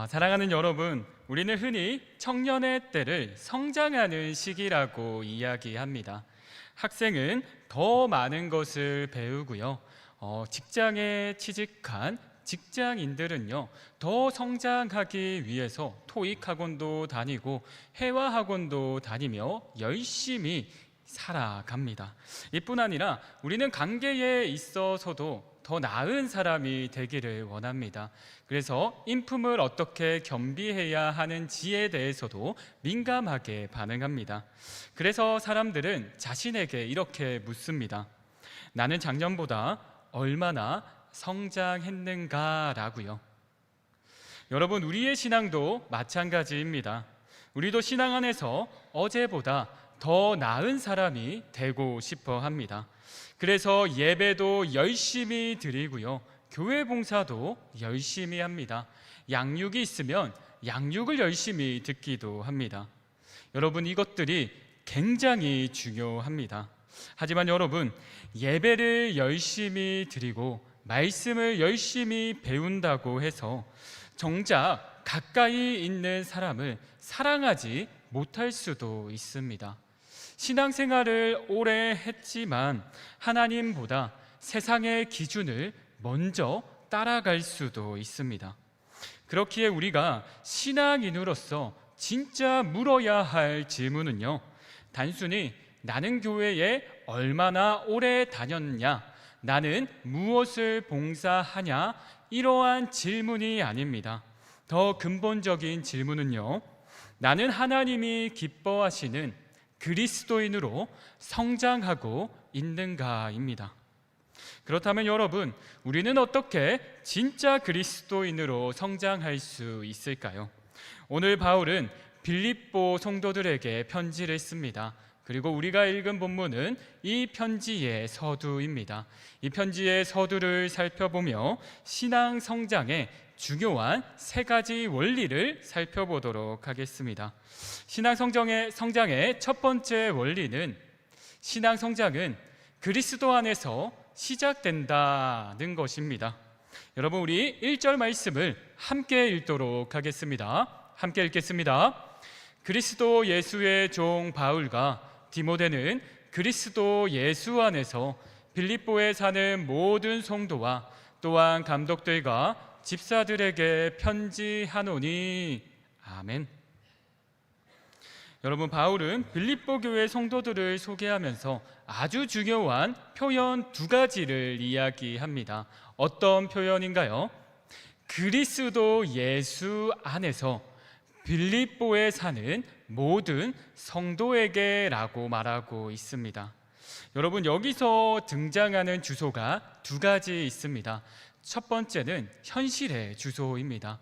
사랑하는 여러분, 우리는 흔히 청년의 때를 성장하는 시기라고 이야기합니다. 학생은 더 많은 것을 배우고요. 직장에 취직한 직장인들은요, 더 성장하기 위해서 토익 학원도 다니고 회화 학원도 다니며 열심히 살아갑니다. 이뿐 아니라 우리는 관계에 있어서도 더 나은 사람이 되기를 원합니다. 그래서 인품을 어떻게 겸비해야 하는지에 대해서도 민감하게 반응합니다. 그래서 사람들은 자신에게 이렇게 묻습니다. 나는 작년보다 얼마나 성장했는가라고요. 여러분, 우리의 신앙도 마찬가지입니다. 우리도 신앙 안에서 어제보다 더 나은 사람이 되고 싶어 합니다. 그래서 예배도 열심히 드리고요, 교회 봉사도 열심히 합니다. 양육이 있으면 양육을 열심히 듣기도 합니다. 여러분, 이것들이 굉장히 중요합니다. 하지만 여러분, 예배를 열심히 드리고 말씀을 열심히 배운다고 해서 정작 가까이 있는 사람을 사랑하지 못할 수도 있습니다. 신앙생활을 오래 했지만 하나님보다 세상의 기준을 먼저 따라갈 수도 있습니다. 그렇기에 우리가 신앙인으로서 진짜 물어야 할 질문은요, 단순히 나는 교회에 얼마나 오래 다녔냐, 나는 무엇을 봉사하냐, 이러한 질문이 아닙니다. 더 근본적인 질문은요, 나는 하나님이 기뻐하시는 그리스도인으로 성장하고 있는가입니다. 그렇다면 여러분, 우리는 어떻게 진짜 그리스도인으로 성장할 수 있을까요? 오늘 바울은 빌립보 성도들에게 편지를 씁니다. 그리고 우리가 읽은 본문은 이 편지의 서두입니다. 이 편지의 서두를 살펴보며 신앙 성장의 중요한 세 가지 원리를 살펴보도록 하겠습니다. 신앙 성장의 첫 번째 원리는, 신앙 성장은 그리스도 안에서 시작된다는 것입니다. 여러분, 우리 1절 말씀을 함께 읽도록 하겠습니다. 함께 읽겠습니다. 그리스도 예수의 종 바울과 디모데는 그리스도 예수 안에서 빌립보에 사는 모든 성도와 또한 감독들과 집사들에게 편지하노니. 아멘. 여러분, 바울은 빌립보 교회 성도들을 소개하면서 아주 중요한 표현 두 가지를 이야기합니다. 어떤 표현인가요? 그리스도 예수 안에서 빌립보에 사는 모든 성도에게라고 말하고 있습니다. 여러분, 여기서 등장하는 주소가 두 가지 있습니다. 첫 번째는 현실의 주소입니다.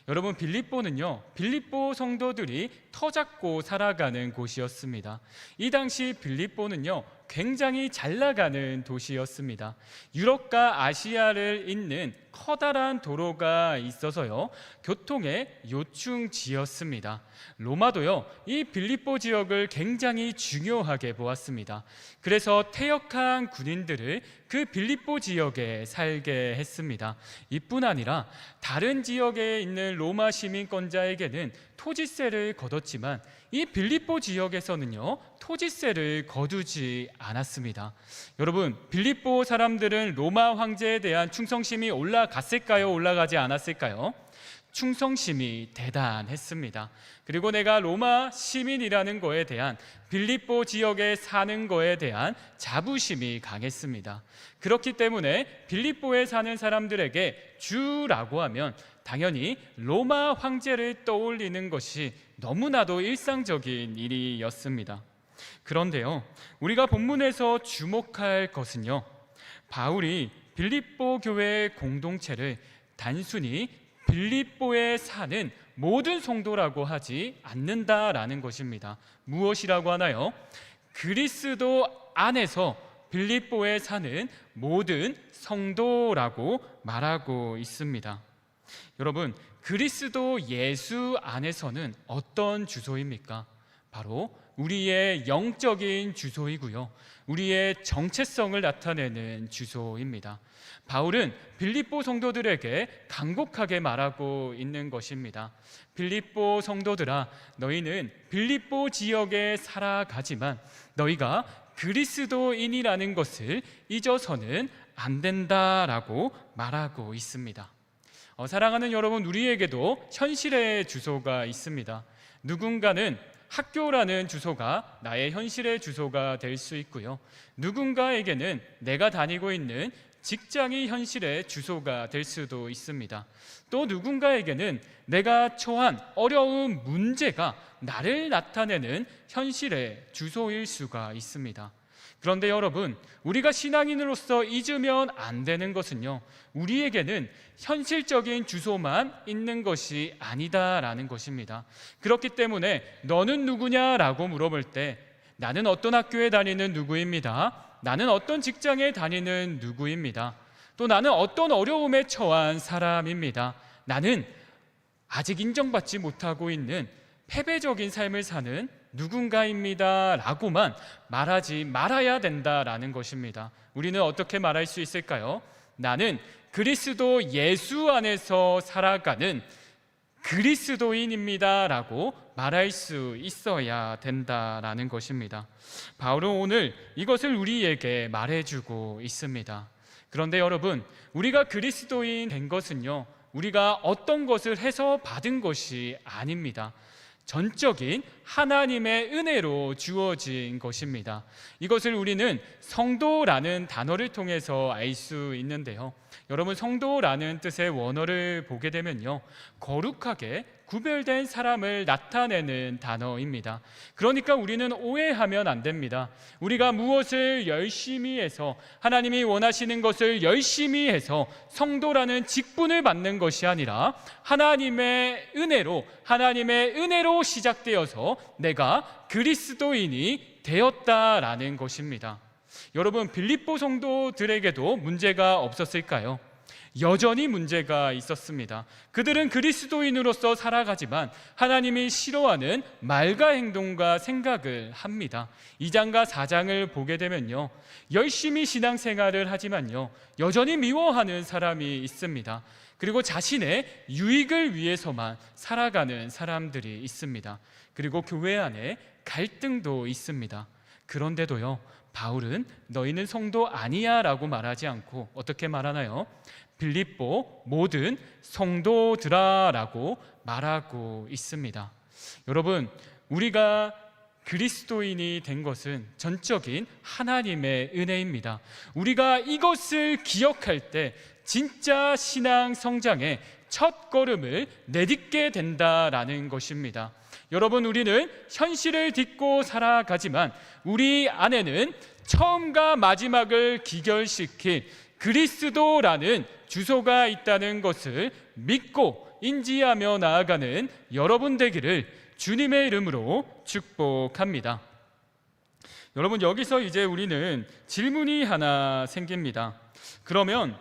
여러분, 빌립보는요, 빌립보 성도들이 터잡고 살아가는 곳이었습니다. 이 당시 빌립보는요, 굉장히 잘 나가는 도시였습니다. 유럽과 아시아를 잇는 커다란 도로가 있어서요, 교통의 요충지였습니다. 로마도요, 이 빌립보 지역을 굉장히 중요하게 보았습니다. 그래서 퇴역한 군인들을 그 빌립보 지역에 살게 했습니다. 이뿐 아니라 다른 지역에 있는 로마 시민권자에게는 토지세를 거뒀지만 이 빌립보 지역에서는요, 토지세를 거두지 않았습니다. 여러분, 빌립보 사람들은 로마 황제에 대한 충성심이 올라갔을까요? 올라가지 않았을까요? 충성심이 대단했습니다. 그리고 내가 로마 시민이라는 거에 대한, 빌립보 지역에 사는 거에 대한 자부심이 강했습니다. 그렇기 때문에 빌립보에 사는 사람들에게 주라고 하면 당연히 로마 황제를 떠올리는 것이 너무나도 일상적인 일이었습니다. 그런데요, 우리가 본문에서 주목할 것은요, 바울이 빌립보 교회의 공동체를 단순히 빌립보에 사는 모든 성도라고 하지 않는다라는 것입니다. 무엇이라고 하나요? 그리스도 안에서 빌립보에 사는 모든 성도라고 말하고 있습니다. 여러분, 그리스도 예수 안에서는 어떤 주소입니까? 바로 우리의 영적인 주소이고요. 우리의 정체성을 나타내는 주소입니다. 바울은 빌립보 성도들에게 간곡하게 말하고 있는 것입니다. 빌립보 성도들아, 너희는 빌립보 지역에 살아가지만 너희가 그리스도인이라는 것을 잊어서는 안 된다라고 말하고 있습니다. 사랑하는 여러분, 우리에게도 현실의 주소가 있습니다. 누군가는 학교라는 주소가 나의 현실의 주소가 될 수 있고요. 누군가에게는 내가 다니고 있는 직장이 현실의 주소가 될 수도 있습니다. 또 누군가에게는 내가 처한 어려운 문제가 나를 나타내는 현실의 주소일 수가 있습니다. 그런데 여러분, 우리가 신앙인으로서 잊으면 안 되는 것은요, 우리에게는 현실적인 주소만 있는 것이 아니다라는 것입니다. 그렇기 때문에 너는 누구냐라고 물어볼 때 나는 어떤 학교에 다니는 누구입니다. 나는 어떤 직장에 다니는 누구입니다. 또 나는 어떤 어려움에 처한 사람입니다. 나는 아직 인정받지 못하고 있는 패배적인 삶을 사는 누군가입니다 라고만 말하지 말아야 된다라는 것입니다. 우리는 어떻게 말할 수 있을까요? 나는 그리스도 예수 안에서 살아가는 그리스도인입니다 라고 말할 수 있어야 된다라는 것입니다. 바울은 오늘 이것을 우리에게 말해주고 있습니다. 그런데 여러분, 우리가 그리스도인 된 것은요, 우리가 어떤 것을 해서 받은 것이 아닙니다. 전적인 하나님의 은혜로 주어진 것입니다. 이것을 우리는 성도라는 단어를 통해서 알 수 있는데요, 여러분, 성도라는 뜻의 원어를 보게 되면요, 거룩하게 구별된 사람을 나타내는 단어입니다. 그러니까 우리는 오해하면 안 됩니다. 우리가 무엇을 열심히 해서, 하나님이 원하시는 것을 열심히 해서 성도라는 직분을 받는 것이 아니라 하나님의 은혜로 시작되어서 내가 그리스도인이 되었다라는 것입니다. 여러분, 빌립보 성도들에게도 문제가 없었을까요? 여전히 문제가 있었습니다. 그들은 그리스도인으로서 살아가지만 하나님이 싫어하는 말과 행동과 생각을 합니다. 2장과 4장을 보게 되면요, 열심히 신앙생활을 하지만요, 여전히 미워하는 사람이 있습니다. 그리고 자신의 유익을 위해서만 살아가는 사람들이 있습니다. 그리고 교회 안에 갈등도 있습니다. 그런데도요, 바울은 너희는 성도 아니야 라고 말하지 않고 어떻게 말하나요? 빌립보 모든 성도들아 라고 말하고 있습니다. 여러분, 우리가 그리스도인이 된 것은 전적인 하나님의 은혜입니다. 우리가 이것을 기억할 때 진짜 신앙 성장의 첫 걸음을 내딛게 된다라는 것입니다. 여러분, 우리는 현실을 딛고 살아가지만 우리 안에는 처음과 마지막을 기결시킬 그리스도라는 주소가 있다는 것을 믿고 인지하며 나아가는 여러분 되기를 주님의 이름으로 축복합니다. 여러분, 여기서 이제 우리는 질문이 하나 생깁니다. 그러면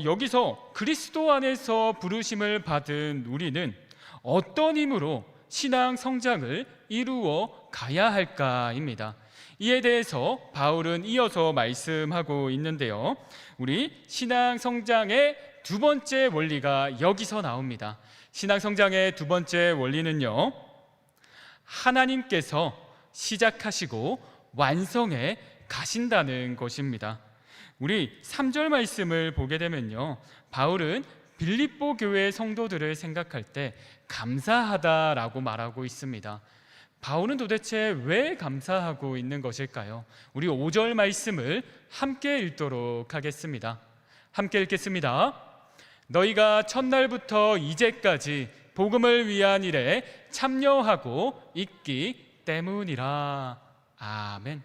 여기서 그리스도 안에서 부르심을 받은 우리는 어떤 힘으로 신앙 성장을 이루어 가야 할까입니다. 이에 대해서 바울은 이어서 말씀하고 있는데요, 우리 신앙 성장의 두 번째 원리가 여기서 나옵니다. 신앙 성장의 두 번째 원리는요, 하나님께서 시작하시고 완성해 가신다는 것입니다. 우리 3절 말씀을 보게 되면요, 바울은 빌립보 교회 성도들을 생각할 때 감사하다라고 말하고 있습니다. 바울은 도대체 왜 감사하고 있는 것일까요? 우리 5절 말씀을 함께 읽도록 하겠습니다. 함께 읽겠습니다. 너희가 첫날부터 이제까지 복음을 위한 일에 참여하고 있기 때문이라. 아멘.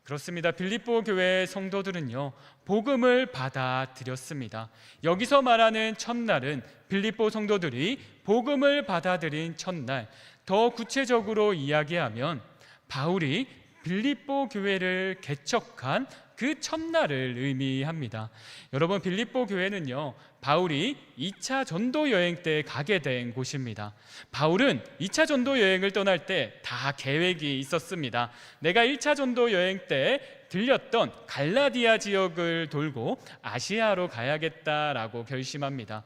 그렇습니다. 빌립보 교회 성도들은요, 복음을 받아들였습니다. 여기서 말하는 첫날은 빌립보 성도들이 복음을 받아들인 첫날, 더 구체적으로 이야기하면 바울이 빌립보 교회를 개척한 그 첫날을 의미합니다. 여러분, 빌립보 교회는요, 바울이 2차 전도 여행 때 가게 된 곳입니다. 바울은 2차 전도 여행을 떠날 때 다 계획이 있었습니다. 내가 1차 전도 여행 때 들렸던 갈라디아 지역을 돌고 아시아로 가야겠다라고 결심합니다.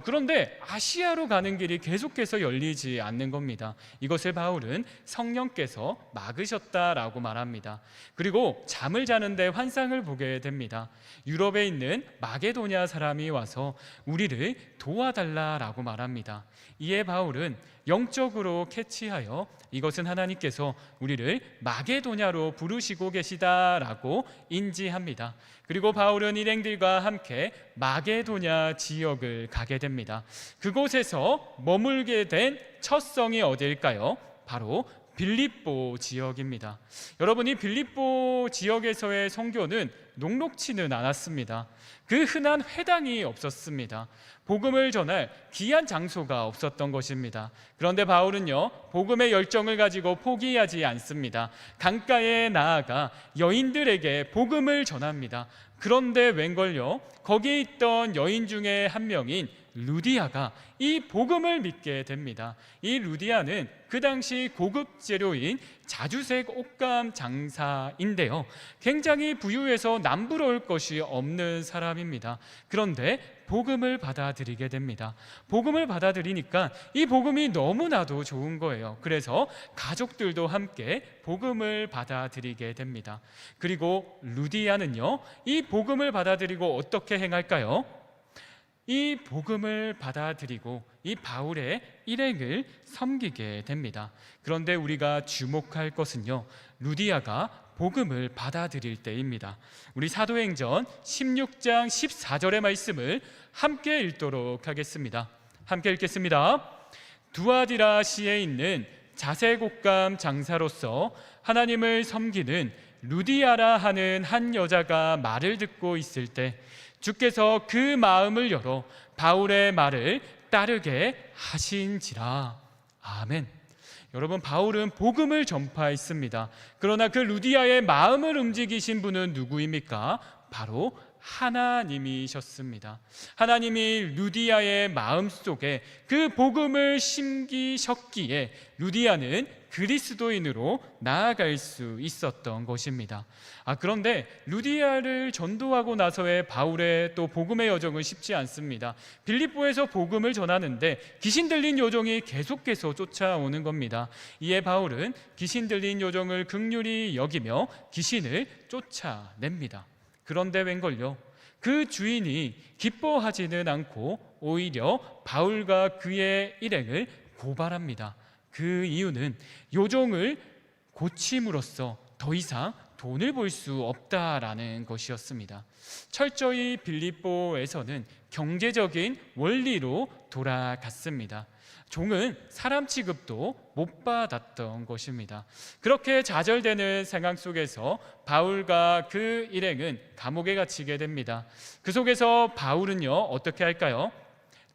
그런데 아시아로 가는 길이 계속해서 열리지 않는 겁니다. 이것을 바울은 성령께서 막으셨다라고 말합니다. 그리고 잠을 자는데 환상을 보게 됩니다. 유럽에 있는 마게도냐 사람이 와서 우리를 도와달라라고 말합니다. 이에 바울은 영적으로 캐치하여 이것은 하나님께서 우리를 마게도냐로 부르시고 계시다라고 인지합니다. 그리고 바울은 일행들과 함께 마게도냐 지역을 가게 됩니다. 그곳에서 머물게 된 첫 성이 어디일까요? 바로 빌립보 지역입니다. 여러분이 빌립보 지역에서의 선교는 녹록치는 않았습니다. 그 흔한 회당이 없었습니다. 복음을 전할 귀한 장소가 없었던 것입니다. 그런데 바울은요, 복음의 열정을 가지고 포기하지 않습니다. 강가에 나아가 여인들에게 복음을 전합니다. 그런데 웬걸요, 거기에 있던 여인 중에 한 명인 루디아가 이 복음을 믿게 됩니다. 이 루디아는 그 당시 고급 재료인 자주색 옷감 장사인데요, 굉장히 부유해서 남부러울 것이 없는 사람입니다. 그런데 복음을 받아들이게 됩니다. 복음을 받아들이니까 이 복음이 너무나도 좋은 거예요. 그래서 가족들도 함께 복음을 받아들이게 됩니다. 그리고 루디아는요, 이 복음을 받아들이고 어떻게 행할까요? 이 복음을 받아들이고 이 바울의 일행을 섬기게 됩니다. 그런데 우리가 주목할 것은요, 루디아가 복음을 받아들일 때입니다. 우리 사도행전 16장 14절의 말씀을 함께 읽도록 하겠습니다. 함께 읽겠습니다. 두아디라시에 있는 자색 옷감 장사로서 하나님을 섬기는 루디아라 하는 한 여자가 말을 듣고 있을 때 주께서 그 마음을 열어 바울의 말을 따르게 하신지라. 아멘. 여러분, 바울은 복음을 전파했습니다. 그러나 그 루디아의 마음을 움직이신 분은 누구입니까? 바로 하나님이셨습니다. 하나님이 루디아의 마음속에 그 복음을 심기셨기에 루디아는 그리스도인으로 나아갈 수 있었던 것입니다. 그런데 루디아를 전도하고 나서의 바울의 또 복음의 여정은 쉽지 않습니다. 빌립보에서 복음을 전하는데 귀신 들린 요정이 계속해서 쫓아오는 겁니다. 이에 바울은 귀신 들린 요정을 긍휼히 여기며 귀신을 쫓아냅니다. 그런데 웬걸요, 그 주인이 기뻐하지는 않고 오히려 바울과 그의 일행을 고발합니다. 그 이유는 요정을 고침으로써 더 이상 돈을 벌 수 없다라는 것이었습니다. 철저히 빌립보에서는 경제적인 원리로 돌아갔습니다. 종은 사람 취급도 못 받았던 것입니다. 그렇게 좌절되는 상황 속에서 바울과 그 일행은 감옥에 갇히게 됩니다. 그 속에서 바울은요, 어떻게 할까요?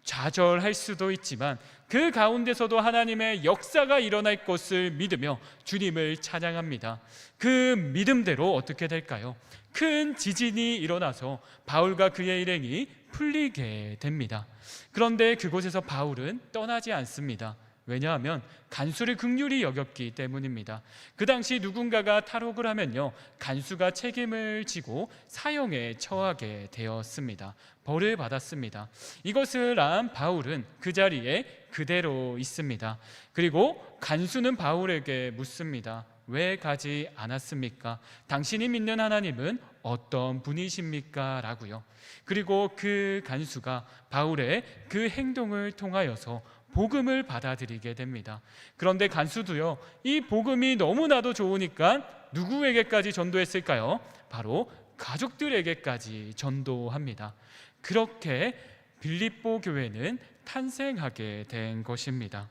좌절할 수도 있지만 그 가운데서도 하나님의 역사가 일어날 것을 믿으며 주님을 찬양합니다. 그 믿음대로 어떻게 될까요? 큰 지진이 일어나서 바울과 그의 일행이 풀리게 됩니다. 그런데 그곳에서 바울은 떠나지 않습니다. 왜냐하면 간수를 긍휼히 여겼기 때문입니다. 그 당시 누군가가 탈옥을 하면요, 간수가 책임을 지고 사형에 처하게 되었습니다. 벌을 받았습니다. 이것을 안 바울은 그 자리에 그대로 있습니다. 그리고 간수는 바울에게 묻습니다. 왜 가지 않았습니까? 당신이 믿는 하나님은 어떤 분이십니까? 라고요. 그리고 그 간수가 바울의 그 행동을 통하여서 복음을 받아들이게 됩니다. 그런데 간수도요, 이 복음이 너무나도 좋으니까 누구에게까지 전도했을까요? 바로 가족들에게까지 전도합니다. 그렇게 빌립보 교회는 탄생하게 된 것입니다.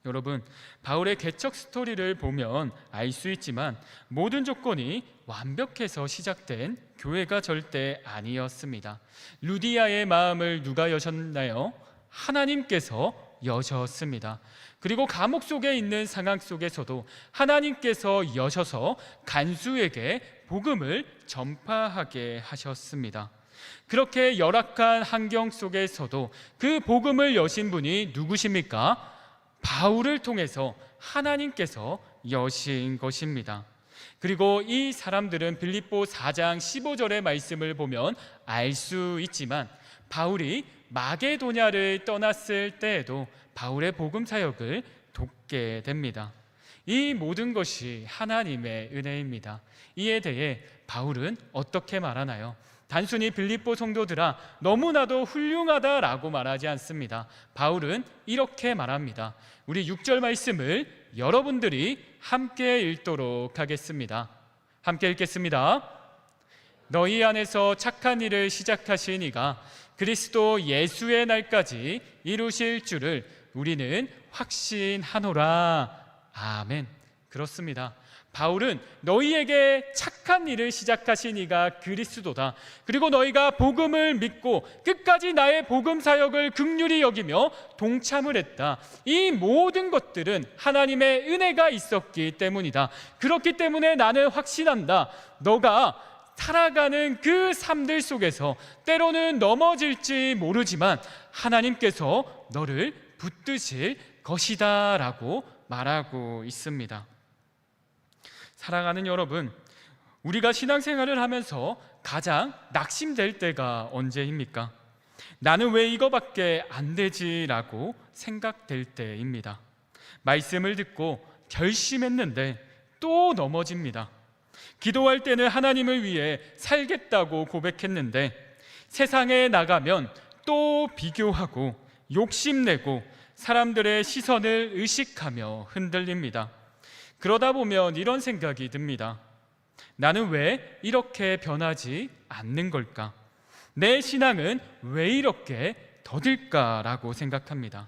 여러분, 바울의 개척 스토리를 보면 알 수 있지만 모든 조건이 완벽해서 시작된 교회가 절대 아니었습니다. 루디아의 마음을 누가 여셨나요? 하나님께서 여셨습니다. 그리고 감옥 속에 있는 상황 속에서도 하나님께서 여셔서 간수에게 복음을 전파하게 하셨습니다. 그렇게 열악한 환경 속에서도 그 복음을 여신 분이 누구십니까? 바울을 통해서 하나님께서 여신 것입니다. 그리고 이 사람들은 빌립보 4장 15절의 말씀을 보면 알 수 있지만 바울이 마게도냐를 떠났을 때에도 바울의 복음 사역을 돕게 됩니다. 이 모든 것이 하나님의 은혜입니다. 이에 대해 바울은 어떻게 말하나요? 단순히 빌립보 성도들아 너무나도 훌륭하다라고 말하지 않습니다. 바울은 이렇게 말합니다. 우리 6절 말씀을 여러분들이 함께 읽도록 하겠습니다. 함께 읽겠습니다. 너희 안에서 착한 일을 시작하신 이가 그리스도 예수의 날까지 이루실 줄을 우리는 확신하노라. 아멘. 그렇습니다. 바울은 너희에게 착한 일을 시작하신 이가 그리스도다. 그리고 너희가 복음을 믿고 끝까지 나의 복음 사역을 긍휼히 여기며 동참을 했다. 이 모든 것들은 하나님의 은혜가 있었기 때문이다. 그렇기 때문에 나는 확신한다. 너가 살아가는 그 삶들 속에서 때로는 넘어질지 모르지만 하나님께서 너를 붙드실 것이다 라고 말하고 있습니다. 사랑하는 여러분, 우리가 신앙생활을 하면서 가장 낙심될 때가 언제입니까? 나는 왜 이거밖에 안 되지? 라고 생각될 때입니다. 말씀을 듣고 결심했는데 또 넘어집니다. 기도할 때는 하나님을 위해 살겠다고 고백했는데 세상에 나가면 또 비교하고 욕심내고 사람들의 시선을 의식하며 흔들립니다. 그러다 보면 이런 생각이 듭니다. 나는 왜 이렇게 변하지 않는 걸까? 내 신앙은 왜 이렇게 더딜까라고 생각합니다.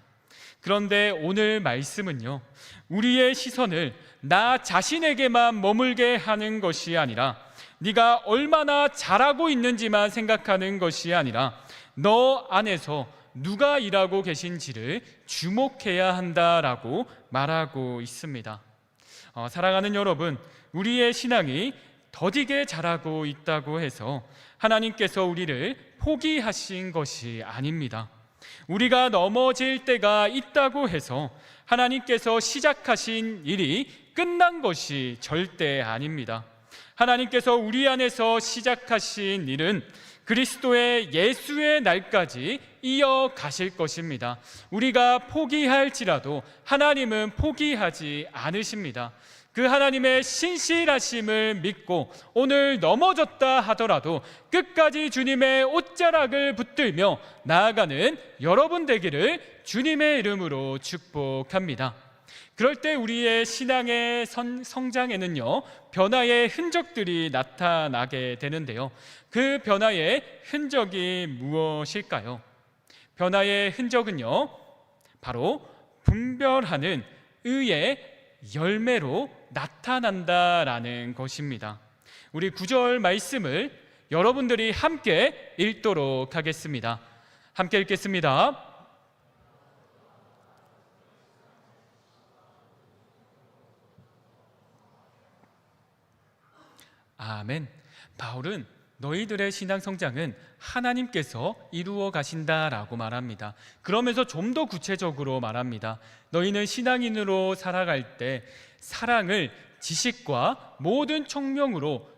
그런데 오늘 말씀은요, 우리의 시선을 나 자신에게만 머물게 하는 것이 아니라 네가 얼마나 잘하고 있는지만 생각하는 것이 아니라 너 안에서 누가 일하고 계신지를 주목해야 한다라고 말하고 있습니다. 사랑하는 여러분, 우리의 신앙이 더디게 자라고 있다고 해서 하나님께서 우리를 포기하신 것이 아닙니다. 우리가 넘어질 때가 있다고 해서 하나님께서 시작하신 일이 끝난 것이 절대 아닙니다. 하나님께서 우리 안에서 시작하신 일은 그리스도의 예수의 날까지 이어가실 것입니다. 우리가 포기할지라도 하나님은 포기하지 않으십니다. 그 하나님의 신실하심을 믿고 오늘 넘어졌다 하더라도 끝까지 주님의 옷자락을 붙들며 나아가는 여러분 되기를 주님의 이름으로 축복합니다. 그럴 때 우리의 신앙의 성장에는요, 변화의 흔적들이 나타나게 되는데요. 그 변화의 흔적이 무엇일까요? 변화의 흔적은요, 바로 분별하는 의의 열매로 나타난다라는 것입니다. 우리 9절 말씀을 여러분들이 함께 읽도록 하겠습니다. 함께 읽겠습니다. 아멘. 바울은 너희들의 신앙 성장은 하나님께서 이루어 가신다라고 말합니다. 그러면서 좀 더 구체적으로 말합니다. 너희는 신앙인으로 살아갈 때 사랑을 지식과 모든 총명으로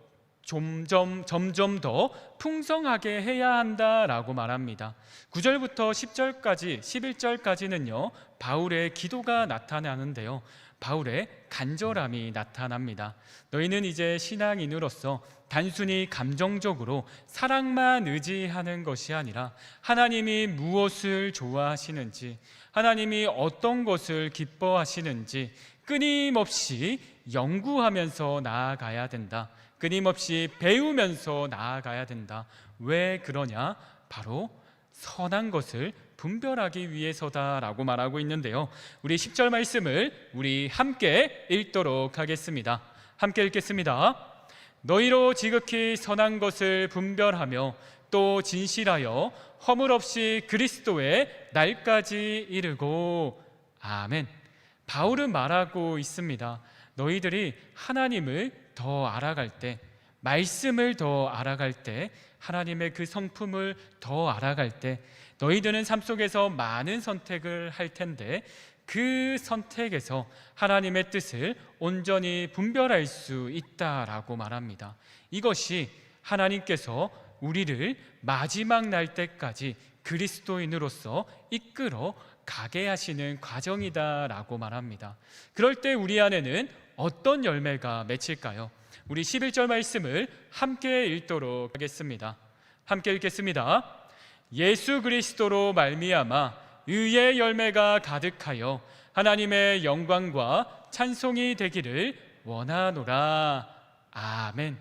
점점 더 풍성하게 해야 한다라고 말합니다. 9절부터 10절까지 11절까지는요, 바울의 기도가 나타나는데요, 바울의 간절함이 나타납니다. 너희는 이제 신앙인으로서 단순히 감정적으로 사랑만 의지하는 것이 아니라 하나님이 무엇을 좋아하시는지, 하나님이 어떤 것을 기뻐하시는지 끊임없이 연구하면서 나아가야 된다. 끊임없이 배우면서 나아가야 된다. 왜 그러냐? 바로 선한 것을 분별하기 위해서다라고 말하고 있는데요, 우리 10절 말씀을 우리 함께 읽도록 하겠습니다. 함께 읽겠습니다. 너희로 지극히 선한 것을 분별하며 또 진실하여 허물 없이 그리스도의 날까지 이르고. 아멘. 바울은 말하고 있습니다. 너희들이 하나님을 더 알아갈 때, 말씀을 더 알아갈 때 하나님의 그 성품을 더 알아갈 때 너희들은 삶 속에서 많은 선택을 할 텐데 그 선택에서 하나님의 뜻을 온전히 분별할 수 있다라고 말합니다. 이것이 하나님께서 우리를 마지막 날 때까지 그리스도인으로서 이끌어 가게 하시는 과정이다라고 말합니다. 그럴 때 우리 안에는 어떤 열매가 맺힐까요? 우리 11절 말씀을 함께 읽도록 하겠습니다. 함께 읽겠습니다. 예수 그리스도로 말미암아 의의 열매가 가득하여 하나님의 영광과 찬송이 되기를 원하노라. 아멘.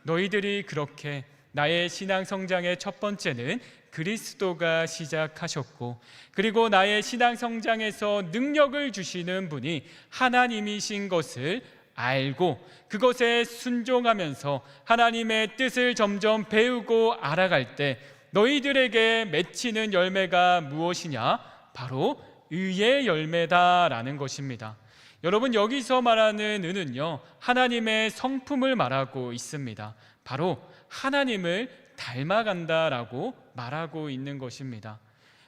너희들이 그렇게 나의 신앙 성장의 첫 번째는 그리스도가 시작하셨고, 그리고 나의 신앙 성장에서 능력을 주시는 분이 하나님이신 것을 알고 그것에 순종하면서 하나님의 뜻을 점점 배우고 알아갈 때 너희들에게 맺히는 열매가 무엇이냐? 바로 의의 열매다라는 것입니다. 여러분, 여기서 말하는 의는요, 하나님의 성품을 말하고 있습니다. 바로 하나님을 닮아간다라고 말하고 있는 것입니다.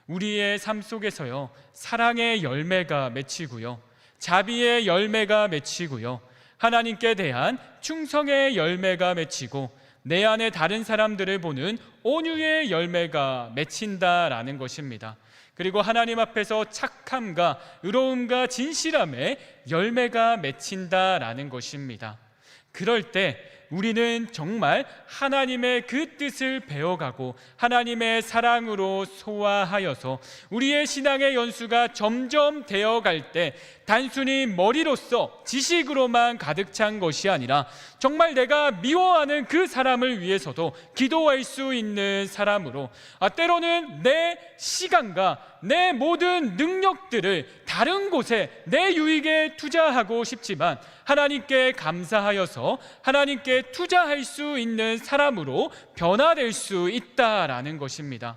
우리의 삶 속에서요, 사랑의 열매가 맺히고요, 자비의 열매가 맺히고요, 하나님께 대한 충성의 열매가 맺히고 내 안에 다른 사람들을 보는 온유의 열매가 맺힌다라는 것입니다. 그리고 하나님 앞에서 착함과 의로움과 진실함의 열매가 맺힌다라는 것입니다. 그럴 때 우리는 정말 하나님의 그 뜻을 배워가고 하나님의 사랑으로 소화하여서 우리의 신앙의 연수가 점점 되어갈 때 단순히 머리로서 지식으로만 가득 찬 것이 아니라 정말 내가 미워하는 그 사람을 위해서도 기도할 수 있는 사람으로, 때로는 내 시간과 내 모든 능력들을 다른 곳에 내 유익에 투자하고 싶지만 하나님께 감사하여서 하나님께 투자할 수 있는 사람으로 변화될 수 있다라는 것입니다.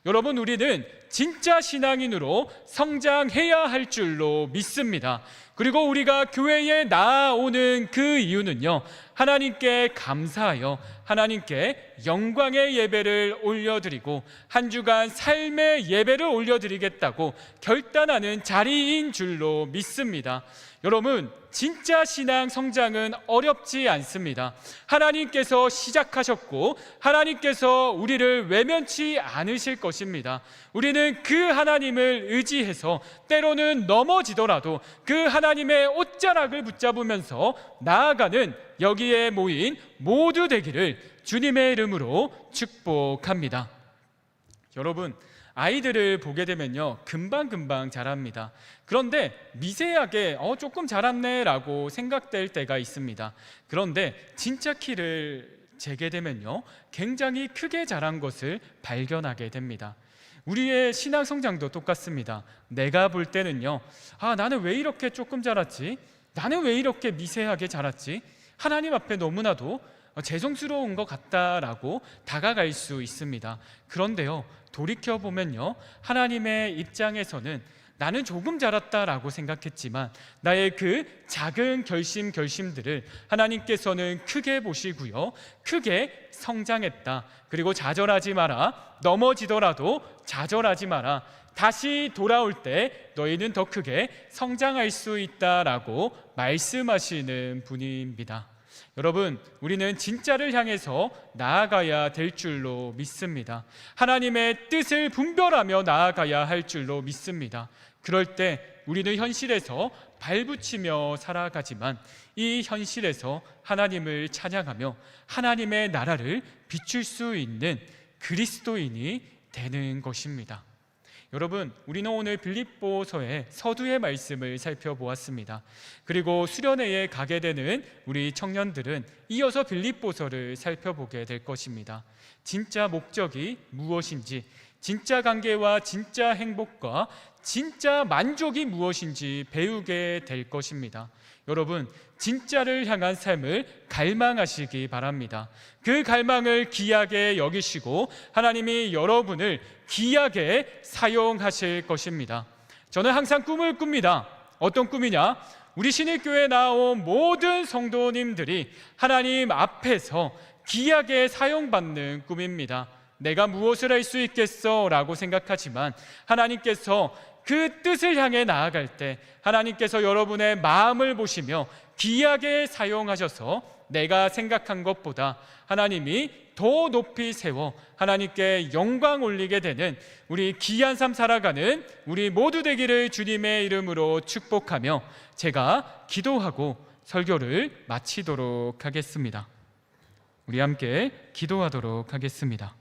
여러분, 우리는 진짜 신앙인으로 성장해야 할 줄로 믿습니다. 그리고 우리가 교회에 나아오는 그 이유는요, 하나님께 감사하여 하나님께 영광의 예배를 올려드리고 한 주간 삶의 예배를 올려드리겠다고 결단하는 자리인 줄로 믿습니다. 여러분, 진짜 신앙 성장은 어렵지 않습니다. 하나님께서 시작하셨고 하나님께서 우리를 외면치 않으실 것입니다. 우리는 그 하나님을 의지해서 때로는 넘어지더라도 그 하나님의 옷자락을 붙잡으면서 나아가는 여기에 모인 모두 되기를 주님의 이름으로 축복합니다. 여러분, 아이들을 보게 되면요, 금방금방 자랍니다. 그런데 미세하게 조금 자랐네 라고 생각될 때가 있습니다. 그런데 진짜 키를 재게 되면요, 굉장히 크게 자란 것을 발견하게 됩니다. 우리의 신앙 성장도 똑같습니다. 내가 볼 때는요, 나는 왜 이렇게 조금 자랐지? 나는 왜 이렇게 미세하게 자랐지? 하나님 앞에 너무나도 죄송스러운 것 같다라고 다가갈 수 있습니다. 그런데요, 돌이켜보면요, 하나님의 입장에서는 나는 조금 자랐다라고 생각했지만 나의 그 작은 결심들을 하나님께서는 크게 보시고요, 크게 성장했다. 그리고 좌절하지 마라. 넘어지더라도 좌절하지 마라. 다시 돌아올 때 너희는 더 크게 성장할 수 있다라고 말씀하시는 분입니다. 여러분, 우리는 진짜를 향해서 나아가야 될 줄로 믿습니다. 하나님의 뜻을 분별하며 나아가야 할 줄로 믿습니다. 그럴 때 우리는 현실에서 발붙이며 살아가지만 이 현실에서 하나님을 찬양하며 하나님의 나라를 비출 수 있는 그리스도인이 되는 것입니다. 여러분, 우리는 오늘 빌립보서의 서두의 말씀을 살펴보았습니다. 그리고 수련회에 가게 되는 우리 청년들은 이어서 빌립보서를 살펴보게 될 것입니다. 진짜 목적이 무엇인지, 진짜 관계와 진짜 행복과 진짜 만족이 무엇인지 배우게 될 것입니다. 여러분, 진짜를 향한 삶을 갈망하시기 바랍니다. 그 갈망을 귀하게 여기시고 하나님이 여러분을 귀하게 사용하실 것입니다. 저는 항상 꿈을 꿉니다. 어떤 꿈이냐? 우리 신일교회에 나온 모든 성도님들이 하나님 앞에서 귀하게 사용받는 꿈입니다. 내가 무엇을 할 수 있겠어? 라고 생각하지만 하나님께서 그 뜻을 향해 나아갈 때 하나님께서 여러분의 마음을 보시며 귀하게 사용하셔서 내가 생각한 것보다 하나님이 더 높이 세워 하나님께 영광 올리게 되는 우리 귀한 삶 살아가는 우리 모두 되기를 주님의 이름으로 축복하며 제가 기도하고 설교를 마치도록 하겠습니다. 우리 함께 기도하도록 하겠습니다.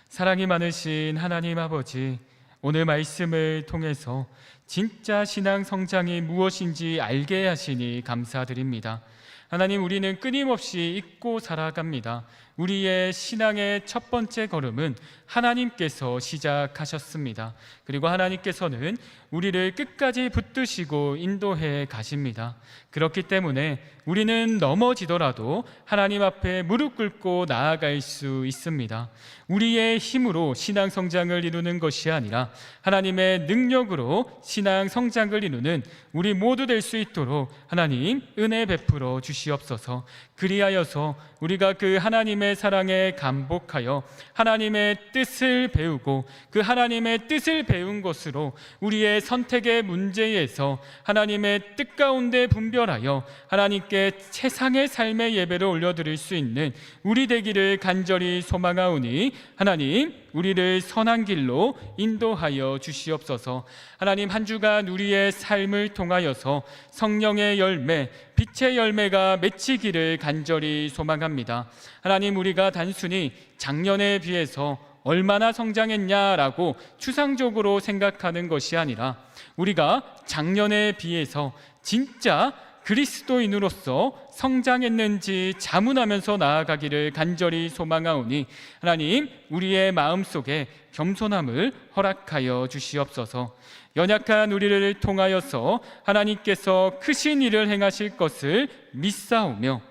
사랑이 많으신 하나님 아버지, 오늘 말씀을 통해서 진짜 신앙 성장이 무엇인지 알게 하시니 감사드립니다. 하나님, 우리는 끊임없이 잊고 살아갑니다. 우리의 신앙의 첫 번째 걸음은 하나님께서 시작하셨습니다. 그리고 하나님께서는 우리를 끝까지 붙드시고 인도해 가십니다. 그렇기 때문에 우리는 넘어지더라도 하나님 앞에 무릎 꿇고 나아갈 수 있습니다. 우리의 힘으로 신앙 성장을 이루는 것이 아니라 하나님의 능력으로 신앙 성장을 이루는 우리 모두 될 수 있도록 하나님 은혜 베풀어 주시옵소서. 그리하여서 우리가 그 하나님의 사랑에 감복하여 하나님의 뜻을 배우고 그 하나님의 뜻을 배운 것으로 우리의 선택의 문제에서 하나님의 뜻 가운데 분별하여 하나님께 최상의 삶의 예배를 올려드릴 수 있는 우리 되기를 간절히 소망하오니 하나님, 우리를 선한 길로 인도하여 주시옵소서. 하나님, 한 주간 우리의 삶을 통하여서 성령의 열매, 빛의 열매가 맺히기를 간절히 소망합니다. 하나님, 우리가 단순히 작년에 비해서 얼마나 성장했냐라고 추상적으로 생각하는 것이 아니라 우리가 작년에 비해서 진짜 그리스도인으로서 성장했는지 자문하면서 나아가기를 간절히 소망하오니 하나님, 우리의 마음속에 겸손함을 허락하여 주시옵소서. 연약한 우리를 통하여서 하나님께서 크신 일을 행하실 것을 믿사오며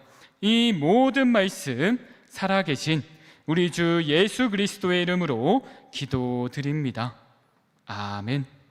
이 모든 말씀 살아계신 우리 주 예수 그리스도의 이름으로 기도드립니다. 아멘.